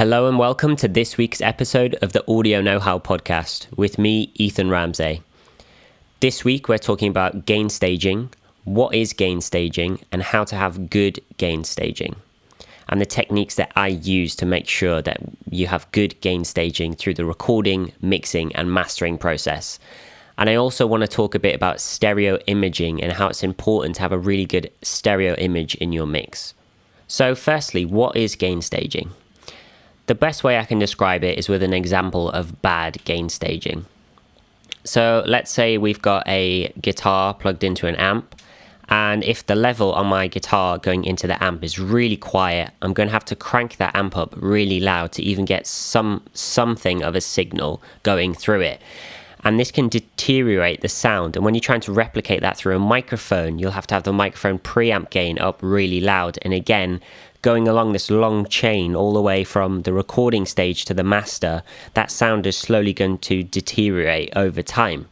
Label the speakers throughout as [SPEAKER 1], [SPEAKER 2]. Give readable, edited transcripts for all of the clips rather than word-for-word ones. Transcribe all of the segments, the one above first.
[SPEAKER 1] Hello and welcome to this week's episode of the Audio Know-How podcast with me, Ethan Ramsey. This week we're talking about gain staging, what is gain staging, and how to have good gain staging, and the techniques that I use to make sure that you have good gain staging through the recording, mixing, and mastering process. And I also want to talk a bit about stereo imaging and how it's important to have a really good stereo image in your mix. So firstly, what is gain staging? The best way I can describe it is with an example of bad gain staging. So let's say we've got a guitar plugged into an amp, and if the level on my guitar going into the amp is really quiet, I'm going to have to crank that amp up really loud to even get something of a signal going through it. And this can deteriorate the sound. And when you're trying to replicate that through a microphone, you'll have to have the microphone preamp gain up really loud. And again, going along this long chain all the way from the recording stage to the master, that sound is slowly going to deteriorate over time.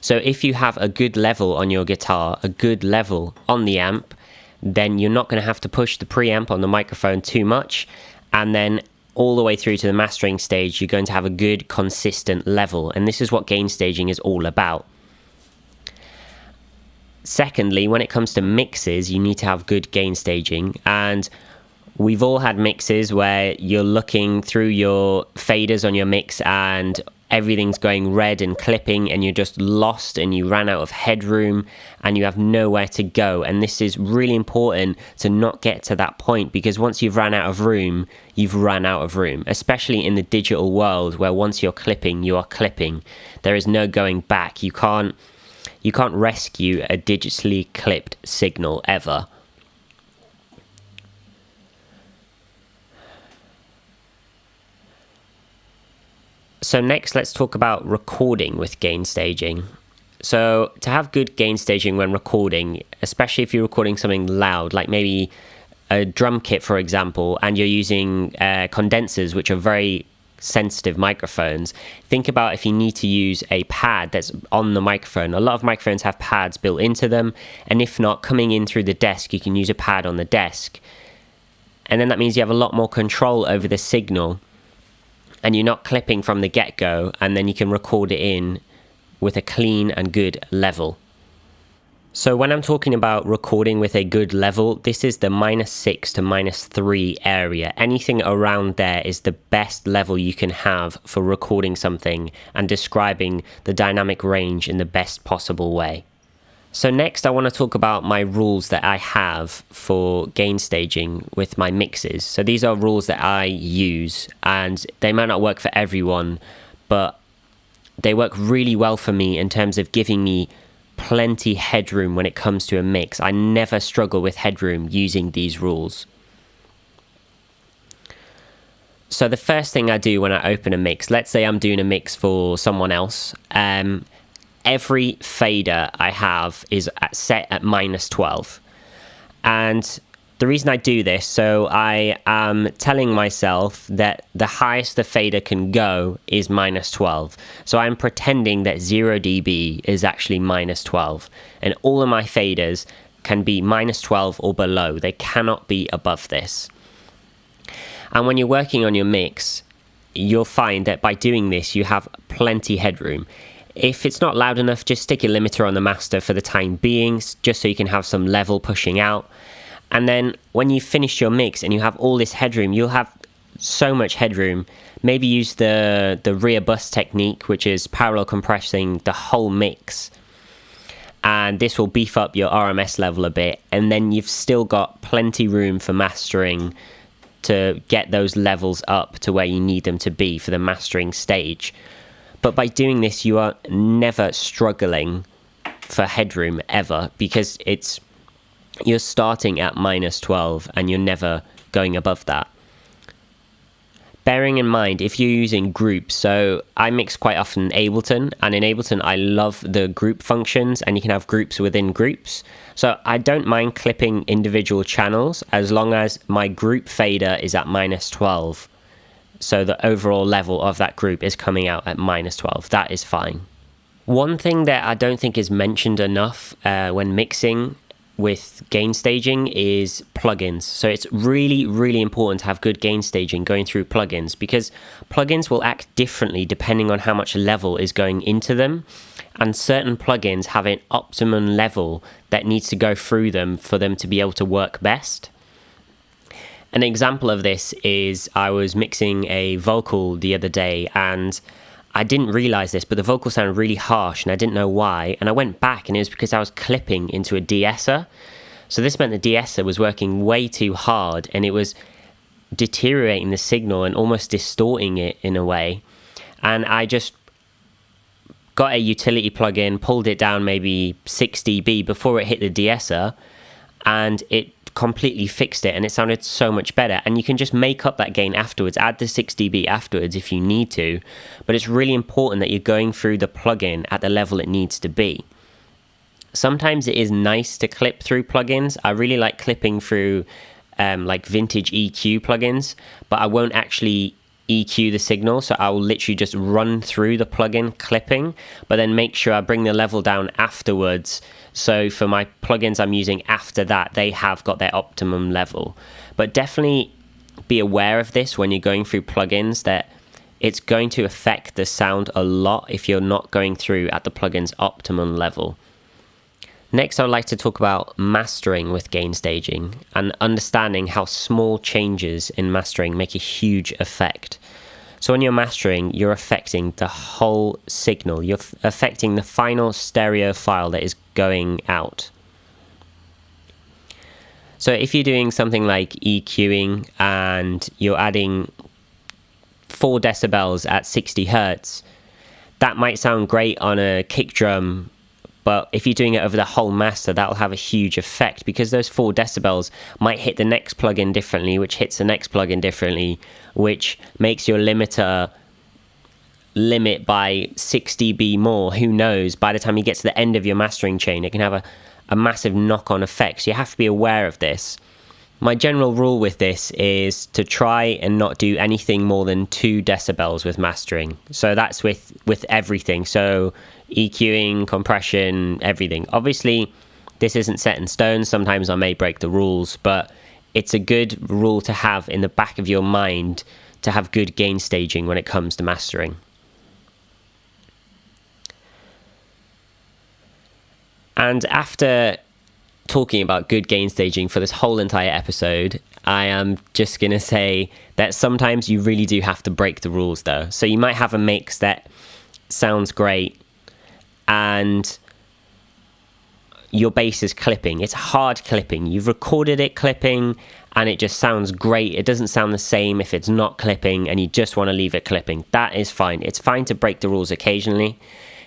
[SPEAKER 1] So if you have a good level on your guitar, a good level on the amp, then you're not going to have to push the preamp on the microphone too much. And then all the way through to the mastering stage, you're going to have a good, consistent level. And this is what gain staging is all about. Secondly, when it comes to mixes, you need to have good gain staging. And we've all had mixes where you're looking through your faders on your mix and everything's going red and clipping and you're just lost and you ran out of headroom and you have nowhere to go. And this is really important to not get to that point, because once you've run out of room, you've run out of room, especially in the digital world where once you're clipping, you are clipping. There is no going back. You can't rescue a digitally clipped signal ever. So next, let's talk about recording with gain staging. So to have good gain staging when recording, especially if you're recording something loud, like maybe a drum kit, for example, and you're using condensers, which are very sensitive microphones, think about if you need to use a pad that's on the microphone. A lot of microphones have pads built into them, and if not, coming in through the desk, you can use a pad on the desk. And then that means you have a lot more control over the signal, and you're not clipping from the get-go, and then you can record it in with a clean and good level. So when I'm talking about recording with a good level, this is the -6 to -3 area. Anything around there is the best level you can have for recording something and describing the dynamic range in the best possible way. So next, I want to talk about my rules that I have for gain staging with my mixes. So these are rules that I use, and they might not work for everyone, but they work really well for me in terms of giving me plenty headroom when it comes to a mix. I never struggle with headroom using these rules. So the first thing I do when I open a mix, let's say I'm doing a mix for someone else, every fader I have is set at -12. And the reason I do this, so I am telling myself that the highest the fader can go is -12. So I'm pretending that 0 dB is actually -12. And all of my faders can be -12 or below. They cannot be above this. And when you're working on your mix, you'll find that by doing this, you have plenty headroom. If it's not loud enough, just stick a limiter on the master for the time being, just so you can have some level pushing out. And then when you finish your mix and you have all this headroom, you'll have so much headroom. Maybe use the rear bus technique, which is parallel compressing the whole mix. And this will beef up your RMS level a bit. And then you've still got plenty room for mastering to get those levels up to where you need them to be for the mastering stage. But by doing this, you are never struggling for headroom ever, because you're starting at -12 and you're never going above that. Bearing in mind, if you're using groups, so I mix quite often in Ableton, and in Ableton I love the group functions, and you can have groups within groups. So I don't mind clipping individual channels as long as my group fader is at -12. So the overall level of that group is coming out at -12. That is fine. One thing that I don't think is mentioned enough when mixing with gain staging is plugins. So it's really, really important to have good gain staging going through plugins, because plugins will act differently depending on how much level is going into them. And certain plugins have an optimum level that needs to go through them for them to be able to work best. An example of this is I was mixing a vocal the other day, and I didn't realize this, but the vocal sounded really harsh and I didn't know why. And I went back and it was because I was clipping into a de-esser. So this meant the de-esser was working way too hard and it was deteriorating the signal and almost distorting it in a way. And I just got a utility plugin, pulled it down maybe 6 dB before it hit the de-esser, and it completely fixed it and it sounded so much better. And you can just make up that gain afterwards, add the 6 dB afterwards if you need to, but it's really important that you're going through the plugin at the level it needs to be. Sometimes it is nice to clip through plugins. I really like clipping through like vintage EQ plugins, but I won't actually EQ the signal, so I will literally just run through the plugin clipping, but then make sure I bring the level down afterwards. So for my plugins I'm using after that, they have got their optimum level. But definitely be aware of this when you're going through plugins, that it's going to affect the sound a lot if you're not going through at the plugin's optimum level. Next, I'd like to talk about mastering with gain staging and understanding how small changes in mastering make a huge effect. So when you're mastering, you're affecting the whole signal. You're affecting the final stereo file that is going out. So if you're doing something like EQing and you're adding 4 decibels at 60 hertz, that might sound great on a kick drum, but if you're doing it over the whole master, that'll have a huge effect, because those 4 decibels might hit the next plugin differently, which hits the next plugin differently, which makes your limiter limit by 6 dB more. Who knows? By the time you get to the end of your mastering chain, it can have a massive knock-on effect. So you have to be aware of this. My general rule with this is to try and not do anything more than 2 decibels with mastering. So that's with everything. So EQing, compression, everything. Obviously, this isn't set in stone. Sometimes I may break the rules, but it's a good rule to have in the back of your mind to have good gain staging when it comes to mastering. And after talking about good gain staging for this whole entire episode, I am just going to say that sometimes you really do have to break the rules though. So you might have a mix that sounds great and your bass is clipping. It's hard clipping. You've recorded it clipping and it just sounds great. It doesn't sound the same if it's not clipping and you just want to leave it clipping. That is fine. It's fine to break the rules occasionally.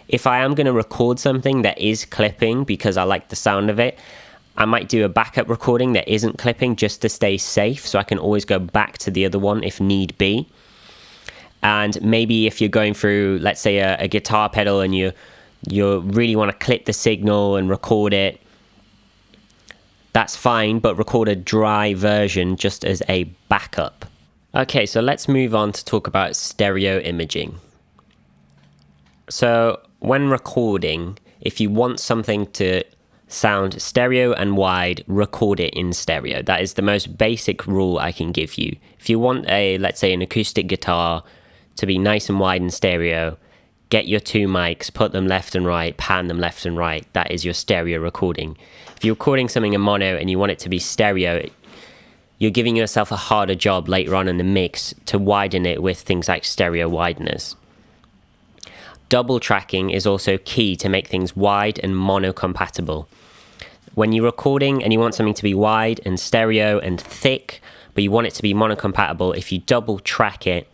[SPEAKER 1] If I am going to record something that is clipping because I like the sound of it, I might do a backup recording that isn't clipping just to stay safe, so I can always go back to the other one if need be. And maybe if you're going through, let's say, a guitar pedal and you really want to clip the signal and record it, that's fine, but record a dry version just as a backup. Okay, so let's move on to talk about stereo imaging. So when recording, if you want something to sound stereo and wide, record it in stereo. That is the most basic rule I can give you. If you want let's say an acoustic guitar to be nice and wide in stereo, get your 2 mics, put them left and right, pan them left and right. That is your stereo recording. If you're recording something in mono and you want it to be stereo, you're giving yourself a harder job later on in the mix to widen it with things like stereo wideners. Double tracking is also key to make things wide and mono compatible. When you're recording and you want something to be wide and stereo and thick, but you want it to be mono compatible, if you double track it,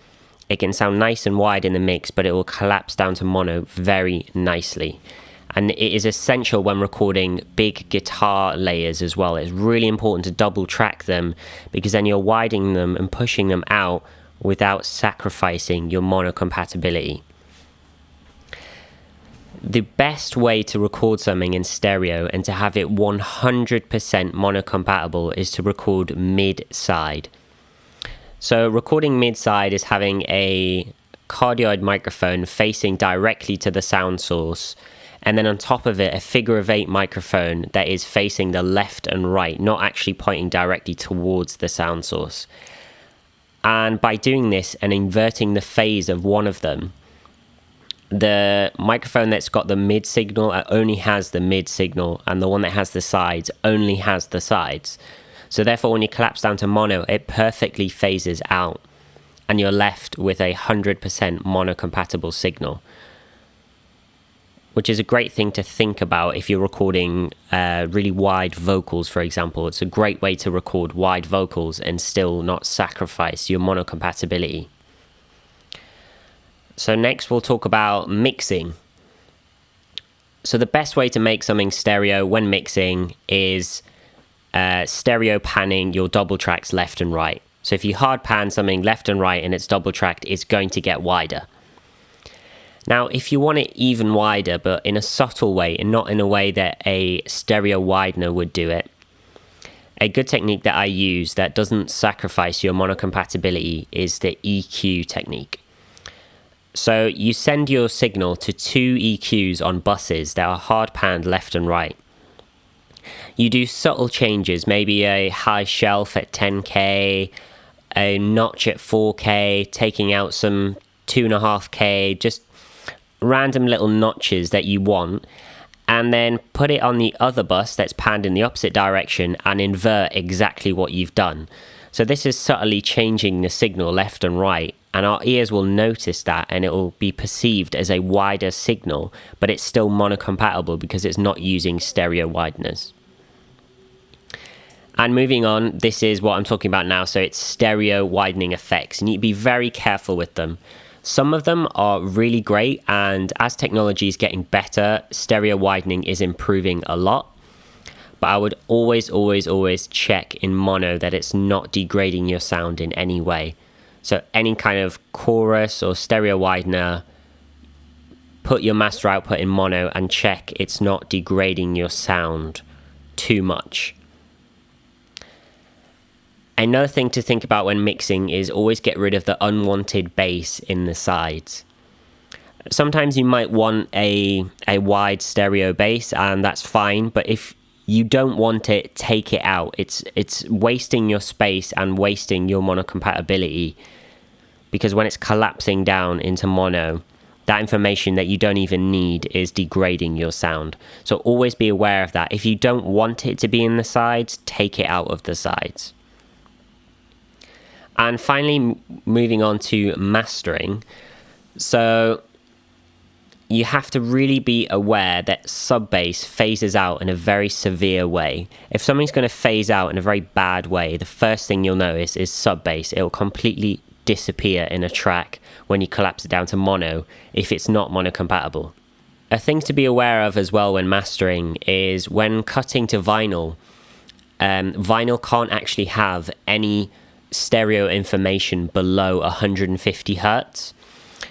[SPEAKER 1] it can sound nice and wide in the mix, but it will collapse down to mono very nicely. And it is essential when recording big guitar layers as well. It's really important to double track them, because then you're widening them and pushing them out without sacrificing your mono compatibility. The best way to record something in stereo and to have it 100% mono-compatible is to record mid-side. So recording mid-side is having a cardioid microphone facing directly to the sound source, and then on top of it, a figure-of-8 microphone that is facing the left and right, not actually pointing directly towards the sound source. And by doing this and inverting the phase of one of them, the microphone that's got the mid signal only has the mid signal, and the one that has the sides only has the sides. So therefore, when you collapse down to mono, it perfectly phases out, and you're left with a 100% mono-compatible signal, which is a great thing to think about if you're recording really wide vocals, for example. It's a great way to record wide vocals and still not sacrifice your mono-compatibility. So next we'll talk about mixing. So the best way to make something stereo when mixing is stereo panning your double tracks left and right. So if you hard pan something left and right and it's double tracked, it's going to get wider. Now, if you want it even wider, but in a subtle way and not in a way that a stereo widener would do it, a good technique that I use that doesn't sacrifice your monocompatibility is the EQ technique. So you send your signal to 2 EQs on buses that are hard panned left and right. You do subtle changes, maybe a high shelf at 10K, a notch at 4K, taking out some 2.5K, just random little notches that you want, and then put it on the other bus that's panned in the opposite direction and invert exactly what you've done. So this is subtly changing the signal left and right, and our ears will notice that, and it will be perceived as a wider signal, but it's still monocompatible because it's not using stereo wideners. And moving on, this is what I'm talking about now. So it's stereo widening effects. You need to be very careful with them. Some of them are really great, and as technology is getting better, stereo widening is improving a lot. But I would always check in mono that it's not degrading your sound in any way. So any kind of chorus or stereo widener, put your master output in mono and check it's not degrading your sound too much. Another thing to think about when mixing is always get rid of the unwanted bass in the sides. Sometimes you might want a wide stereo bass, and that's fine, but if you don't want it, take it out. It's wasting your space and wasting your monocompatibility, because when it's collapsing down into mono, that information that you don't even need is degrading your sound. So always be aware of that. If you don't want it to be in the sides, take it out of the sides. And finally, moving on to mastering. So you have to really be aware that sub-bass phases out in a very severe way. If something's going to phase out in a very bad way, the first thing you'll notice is sub-bass. It will completely disappear in a track when you collapse it down to mono if it's not mono-compatible. A thing to be aware of as well when mastering is when cutting to vinyl, vinyl can't actually have any stereo information below 150 hertz.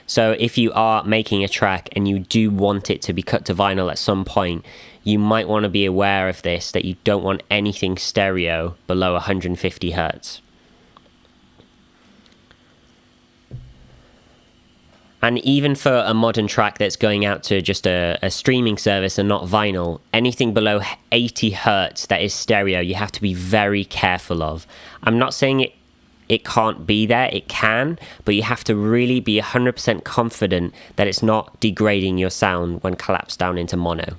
[SPEAKER 1] So if you are making a track and you do want it to be cut to vinyl at some point, you might want to be aware of this, that you don't want anything stereo below 150 hertz. And even for a modern track that's going out to just a streaming service and not vinyl, anything below 80 hertz that is stereo, you have to be very careful of. I'm not saying it can't be there, it can, but you have to really be 100% confident that it's not degrading your sound when collapsed down into mono.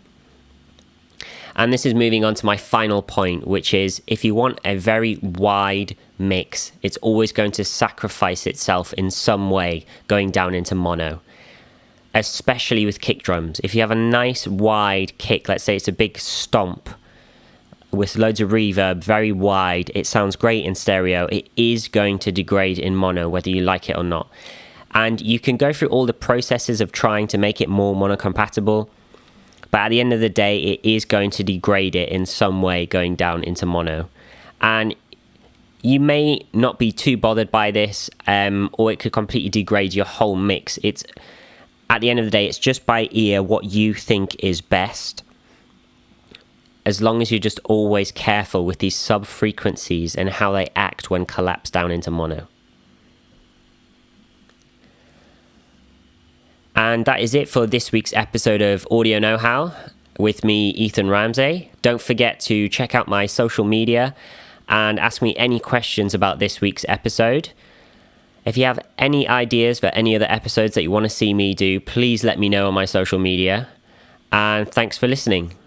[SPEAKER 1] And this is moving on to my final point, which is if you want a very wide mix, it's always going to sacrifice itself in some way going down into mono, especially with kick drums. If you have a nice wide kick, let's say it's a big stomp with loads of reverb, very wide, it sounds great in stereo, it is going to degrade in mono whether you like it or not. And you can go through all the processes of trying to make it more mono-compatible, but at the end of the day, it is going to degrade it in some way going down into mono. And you may not be too bothered by this, or it could completely degrade your whole mix. It's at the end of the day, it's just by ear what you think is best, as long as you're just always careful with these sub-frequencies and how they act when collapsed down into mono. And that is it for this week's episode of Audio Know-How with me, Ethan Ramsey. Don't forget to check out my social media and ask me any questions about this week's episode. If you have any ideas for any other episodes that you want to see me do, please let me know on my social media. And thanks for listening.